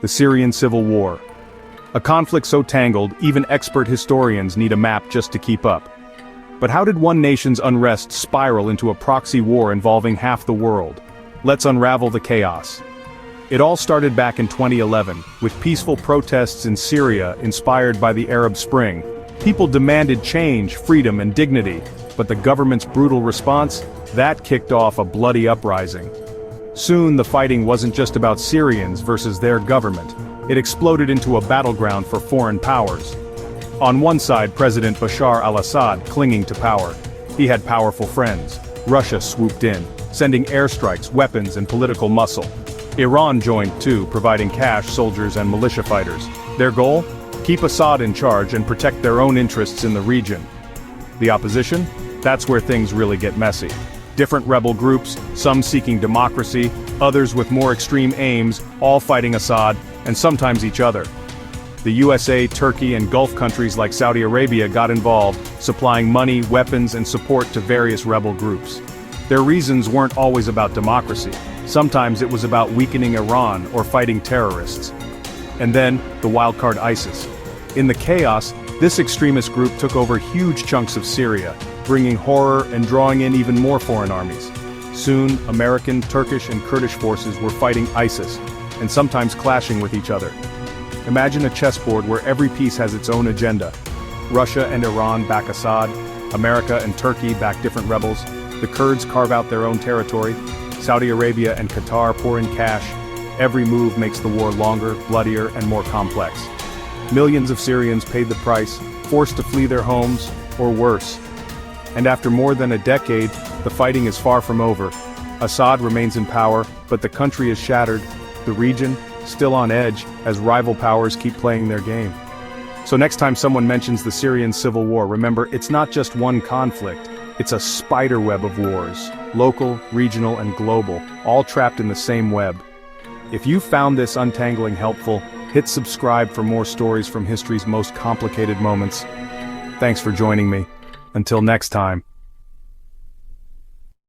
the Syrian civil war. A conflict so tangled, even expert historians need a map just to keep up. But how did one nation's unrest spiral into a proxy war involving half the world? Let's unravel the chaos. It all started back in 2011, with peaceful protests in Syria inspired by the Arab Spring. People demanded change, freedom, and dignity, but the government's brutal response, that kicked off a bloody uprising. Soon the fighting wasn't just about Syrians versus their government. It exploded into a battleground for foreign powers. On one side, President Bashar al-Assad clinging to power. He had powerful friends. Russia swooped in, sending airstrikes, weapons, and political muscle. Iran joined too, providing cash, soldiers, and militia fighters. Their goal? Keep Assad in charge and protect their own interests in the region. The opposition? That's where things really get messy. Different rebel groups, some seeking democracy, others with more extreme aims, all fighting Assad, and sometimes each other. The USA, Turkey, and Gulf countries like Saudi Arabia got involved, supplying money, weapons, and support to various rebel groups. Their reasons weren't always about democracy. Sometimes it was about weakening Iran or fighting terrorists. And then, the wildcard ISIS. In the chaos, this extremist group took over huge chunks of Syria, bringing horror and drawing in even more foreign armies. Soon, American, Turkish, and Kurdish forces were fighting ISIS, and sometimes clashing with each other. Imagine a chessboard where every piece has its own agenda. Russia and Iran back Assad, America and Turkey back different rebels, the Kurds carve out their own territory, Saudi Arabia and Qatar pour in cash. Every move makes the war longer, bloodier, and more complex. Millions of Syrians paid the price, forced to flee their homes, or worse. And after more than a decade, the fighting is far from over. Assad remains in power, but the country is shattered. The region, still on edge, as rival powers keep playing their game. So next time someone mentions the Syrian civil war, remember, it's not just one conflict. It's a spiderweb of wars, local, regional, and global, all trapped in the same web. If you found this untangling helpful, hit subscribe for more stories from history's most complicated moments. Thanks for joining me. Until next time.